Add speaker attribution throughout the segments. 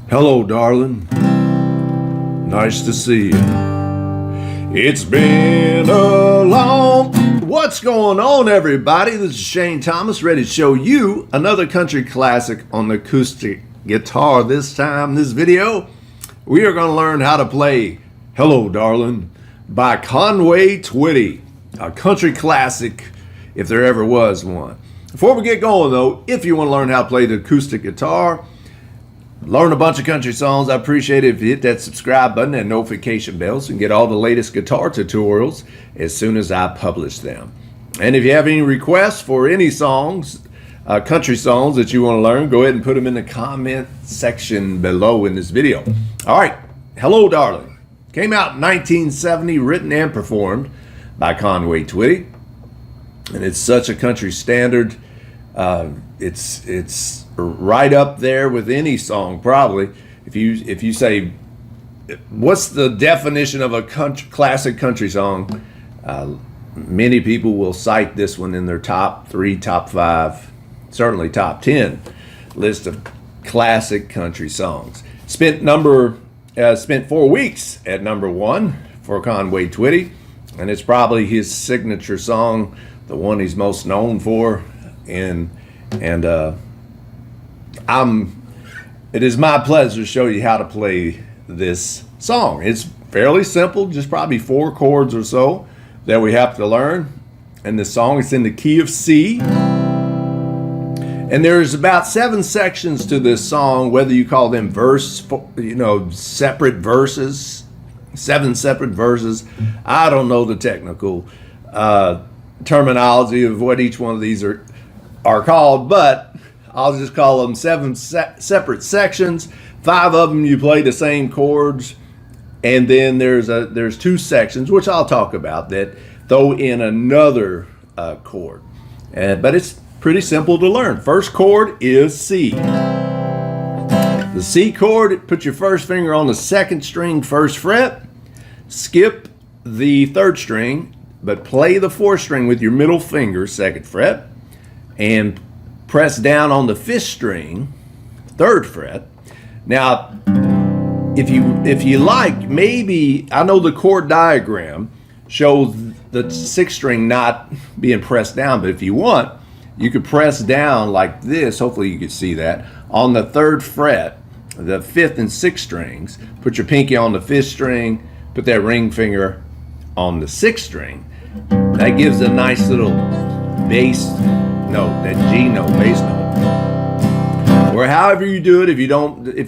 Speaker 1: Hello, darling. Nice to see you. It's been a long... What's going on, everybody? This is Shane Thomas, ready to show you another country classic on the acoustic guitar. This time, this video, we are going to learn how to play Hello, Darlin' by Conway Twitty, a country classic if there ever was one. Before we get going, though, if you want to learn how to play the acoustic guitar, learn a bunch of country songs, I appreciate it if you hit that subscribe button and notification bell so you can get all the latest guitar tutorials as soon as I publish them. And if you have any requests for any songs, country songs that you want to learn, go ahead and put them in the comment section below in this video. All right, Hello, Darlin' came out in 1970, written and performed by Conway Twitty. And it's such a country standard. It's right up there with any song, probably. If you say, what's the definition of a classic country song? Many people will cite this one in their top 3, top 5, certainly top 10 list of classic country songs. Spent 4 weeks at number 1 for Conway Twitty, and it's probably his signature song, the one he's most known for. It is my pleasure to show you how to play this song. It's fairly simple, just probably 4 chords or so that we have to learn. And the song is in the key of C. And there's about 7 sections to this song, whether you call them separate verses, 7 separate verses. I don't know the technical terminology of what each one of these are called, but I'll just call them 7 separate sections. 5 of them you play the same chords, and then there's 2 sections which I'll talk about that throw in another chord. But it's pretty simple to learn. First chord is C. The C chord, put your first finger on the 2nd string, 1st fret, skip the 3rd string, but play the 4th string with your middle finger, 2nd fret, and press down on the 5th string, 3rd fret. Now, if you like, maybe, I know the chord diagram shows the 6th string not being pressed down, but if you want, you could press down like this, hopefully you can see that, on the 3rd fret, the 5th and 6th strings, put your pinky on the 5th string, put that ring finger on the 6th string. That gives a nice little bass note, that G note, bass note. Or however you do it, if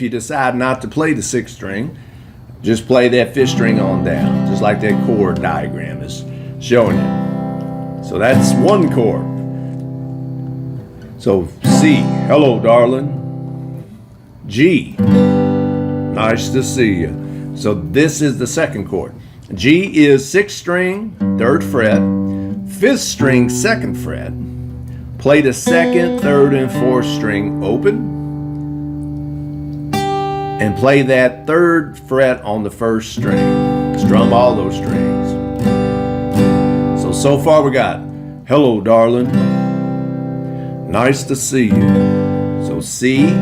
Speaker 1: you decide not to play the 6th string, just play that 5th string on down, just like that chord diagram is showing you. So that's 1 chord. So C, hello, darling. G, nice to see you. So this is the 2nd chord. G is 6th string, 3rd fret, 5th string, 2nd fret. Play the 2nd, 3rd, and 4th string open. And play that 3rd fret on the 1st string. Strum all those strings. So far we got Hello, Darlin'. Nice to see you. So C,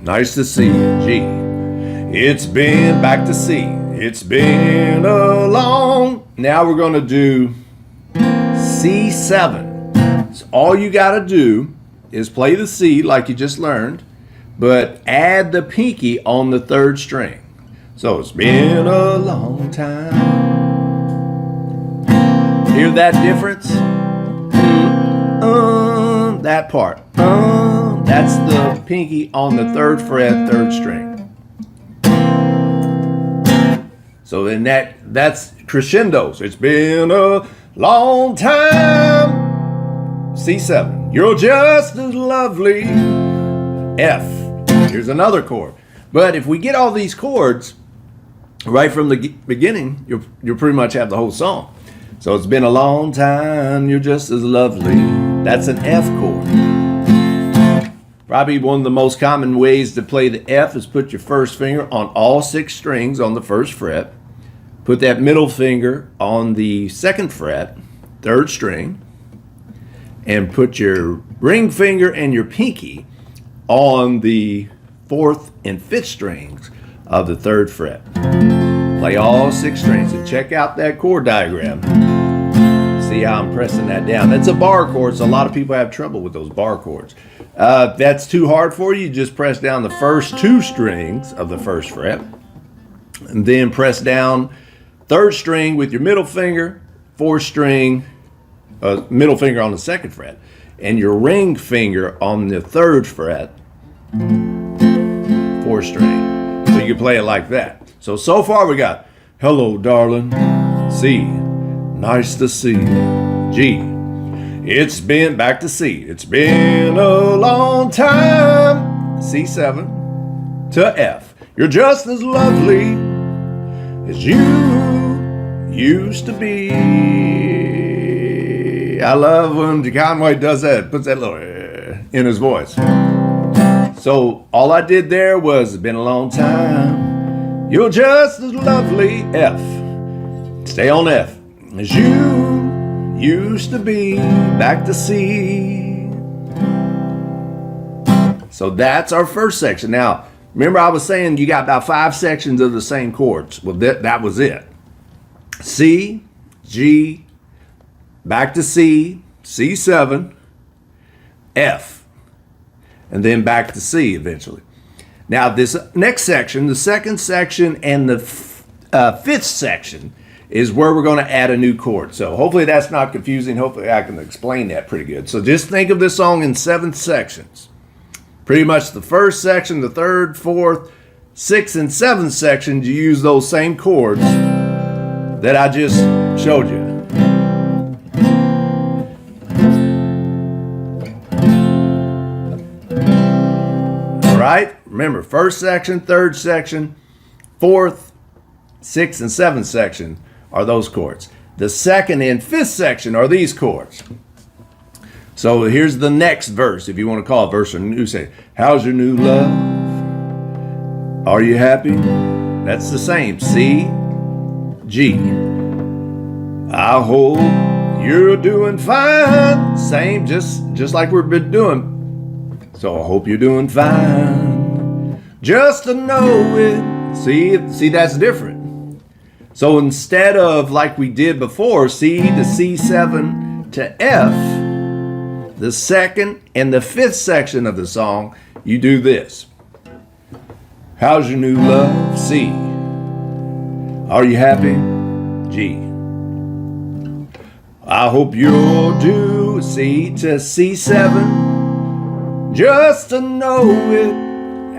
Speaker 1: nice to see you. G. It's been, back to C. It's been a long... Now we're going to do C7. So all you got to do is play the C like you just learned, but add the pinky on the 3rd string. So it's been a long time. Hear that difference? That part. That's the pinky on the 3rd fret, 3rd string. So then that's crescendos. It's been a long time. C7. You're just as lovely. F. Here's another chord. But if we get all these chords right from the beginning, you'll pretty much have the whole song. So it's been a long time. You're just as lovely. That's an F chord. Probably one of the most common ways to play the F is put your first finger on all 6 strings on the 1st fret. Put that middle finger on the 2nd fret, 3rd string, and put your ring finger and your pinky on the fourth, and fifth strings of the third fret. Play all 6 strings and check out that chord diagram. See how I'm pressing that down. That's a bar chord, so a lot of people have trouble with those bar chords. If that's too hard for you, just press down the first 2 strings of the first fret, and then press down 3rd string with your middle finger, 4th string, middle finger on the 2nd fret, and your ring finger on the 3rd fret, 4th string. So you can play it like that. So far we got hello, darling, C, nice to see you, G. It's been back to C. It's been a long time, C7 to F. You're just as lovely as you used to be. I love when Conway does that, puts that little in his voice. So all I did there was, it's been a long time. You're just as lovely, F. Stay on F. As you used to be, back to C. So that's our first section. Now, remember I was saying you got about 5 sections of the same chords. Well, that was it. C, G, back to C, C7, F, and then back to C eventually. Now this next section, the second section and the 5th section, is where we're going to add a new chord. So hopefully that's not confusing. Hopefully I can explain that pretty good. So just think of this song in 7 sections. Pretty much the first section, the 3rd, 4th, 6th, and 7th sections, you use those same chords that I just showed you. All right? Remember, 1st section, 3rd section, 4th, 6th, and 7th section are those chords. The 2nd and 5th section are these chords. So here's the next verse, if you want to call it verse or new. Say, how's your new love? Are you happy? That's the same. C, G. I hope you're doing fine. Same, just like we've been doing. So I hope you're doing fine. Just to know it. See, that's different. So instead of like we did before, C to C7 to F, the 2nd and the 5th section of the song, you do this. How's your new love? C. Are you happy? G. I hope you'll do C to C7, just to know it.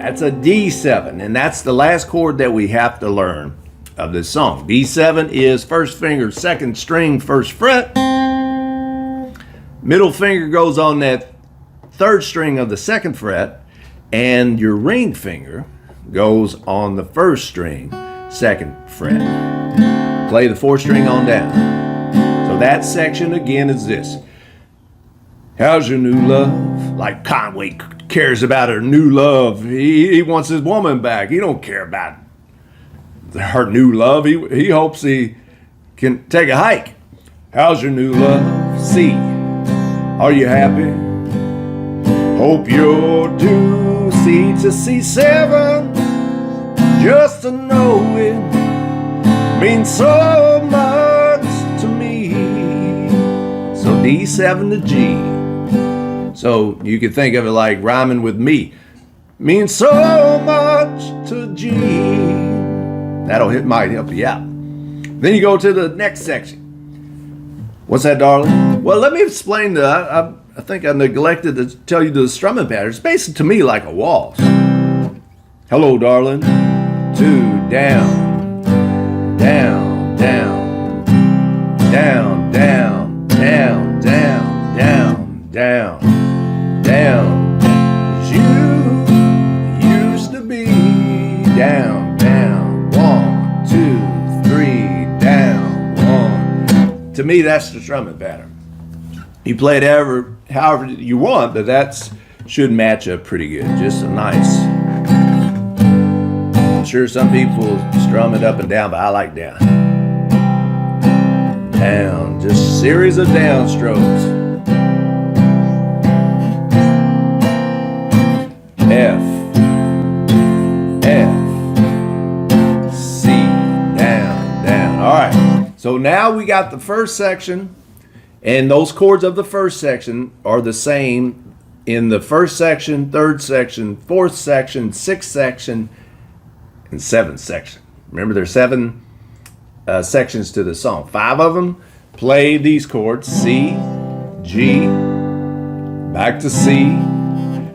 Speaker 1: That's a D7, and that's the last chord that we have to learn of this song. D7 is 1st finger, 2nd string, 1st fret. Middle finger goes on that 3rd string of the 2nd fret, and your ring finger goes on the 1st string, 2nd fret. Play the 4th string on down. So that section again is this. How's your new love? Like Conway cares about her new love. He wants his woman back. He don't care about her new love. He hopes he can take a hike. How's your new love? C. Are you happy? Hope you'll do C to C7, just to know it means so much to me. So D7 to G. So you could think of it like rhyming with me. Means so much to G. Might help you out. Then you go to the next section. What's that, darling? Well, let me explain I think I neglected to tell you the strumming pattern. It's basically to me like a waltz. Hello, darling. 2 down, down, down, down, down, down, down, down, down, down. You used to be down, down. 1, 2, 3, down. 1. To me, that's the strumming pattern. You play it however you want, but that should match up pretty good. Just a nice. I'm sure some people strum it up and down, but I like down. Down, just a series of down strokes. F, So now we got the first section, and those chords of the first section are the same in the first section, third section, fourth section, sixth section, and seventh section. Remember, there's seven sections to the song. 5 of them play these chords: C, G, back to C,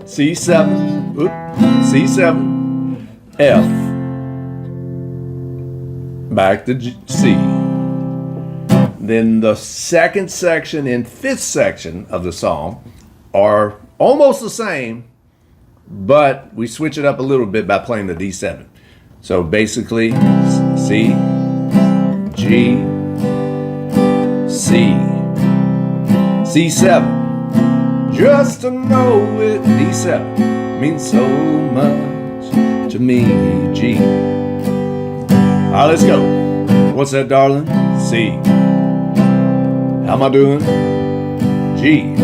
Speaker 1: C7, C7, F, back to C. Then the second section and fifth section of the song are almost the same, but we switch it up a little bit by playing the D7. So basically, C, G, C, C7. Just to know it, D7 means so much to me, G. All right, let's go. What's that, darling? C. How am I doing? G.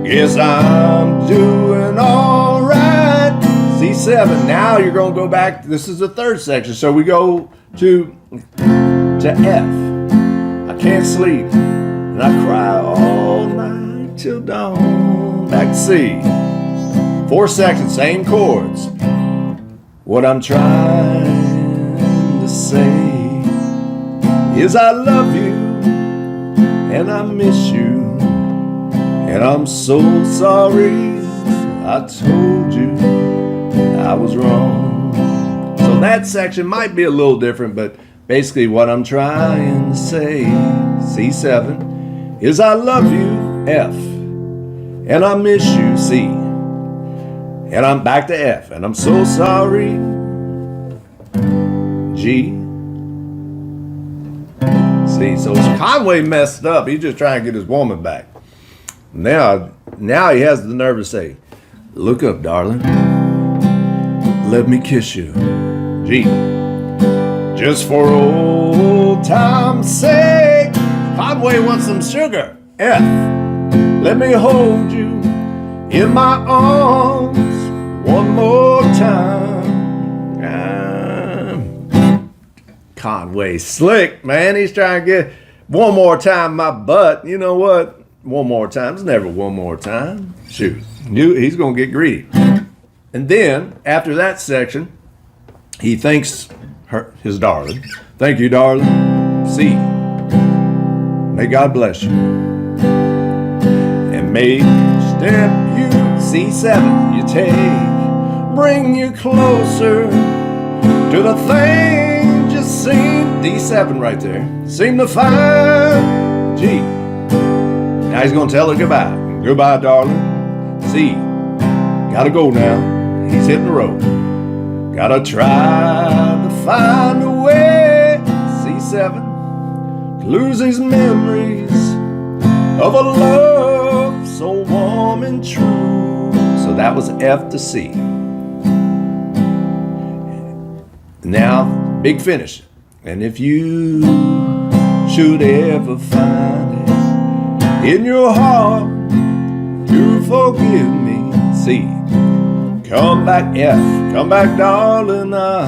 Speaker 1: Guess I'm doing all right. C7. Now you're going to go back. This is the third section. So we go to F. I can't sleep, and I cry all night till dawn. Back to C. Fourth section, same chords. What I'm trying to say is I love you and I miss you, and I'm so sorry I told you I was wrong. So that section might be a little different, but basically what I'm trying to say, C7, is I love you, F, and I miss you, C, and I'm back to F, and I'm so sorry, G, C. So Conway messed up. He's just trying to get his woman back. Now he has the nerve to say, look up, darling, let me kiss you, G. Just for old time's sake, Conway wants some sugar, F. Let me hold you in my arms one more time. Conway slick, man. He's trying to get one more time my butt. You know what? One more time. It's never one more time. Shoot. He's going to get greedy. And then, after that section, he thanks his darling. Thank you, darling. C. May God bless you. And may step you, C7, you take, bring you closer to the thing just seem, D7 right there, seem to find, G. Now he's going to tell her goodbye. Goodbye, darling. C. Gotta go now. He's hitting the road. Gotta try to find a way, C7, to lose these memories of a love so warm and true. So that was F to C. Now, big finish. And if you should ever find it in your heart to forgive me, C, come back, F, come back, darling, I'll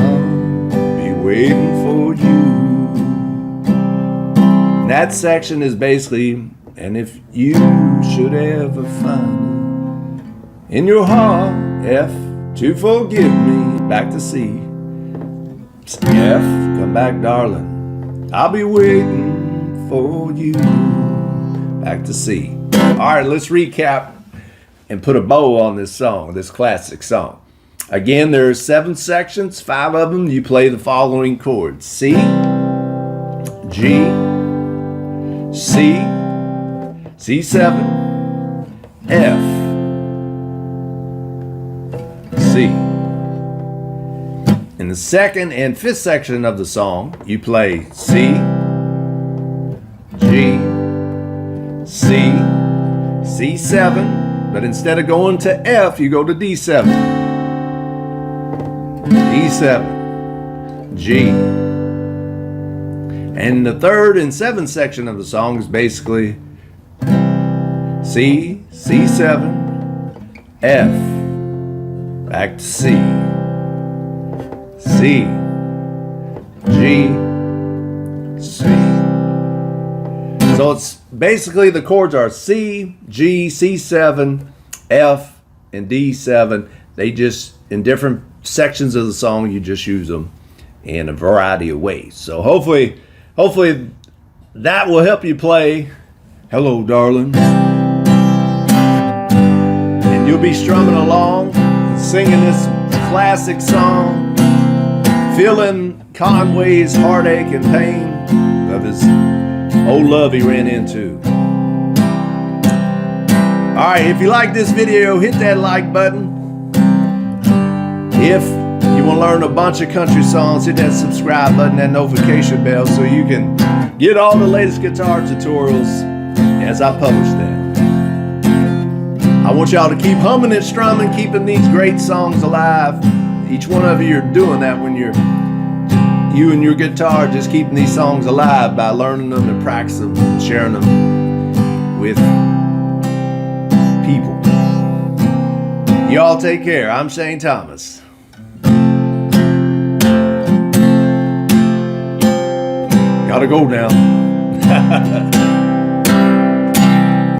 Speaker 1: be waiting for you. And that section is basically, and if you should ever find it in your heart, F, to forgive me, back to C, F, come back, darling, I'll be waiting for you, back to C. All right, let's recap and put a bow on this song, this classic song. Again, there's 7 sections, 5 of them. You play the following chords: C, G, C, C7, F, C. In the second and fifth section of the song, you play C, G, C, C7, but instead of going to F, you go to D7. D7, G. And the third and seventh section of the song is basically C, C7, F, back to C, C, G, C, So it's basically the chords are C, G, C7, F, and D7. They just, in different sections of the song, you just use them in a variety of ways. So hopefully that will help you play Hello Darlin'. And you'll be strumming along, singing this classic song, feeling Conway's heartache and pain of his old love he ran into. Alright, if you like this video, hit that like button. If you want to learn a bunch of country songs, hit that subscribe button, that notification bell, so you can get all the latest guitar tutorials as I publish them. I want y'all to keep humming and strumming, keeping these great songs alive. Each one of you are doing that when you and your guitar just keeping these songs alive by learning them and practicing them and sharing them with people. Y'all take care. I'm Shane Thomas. Gotta go now.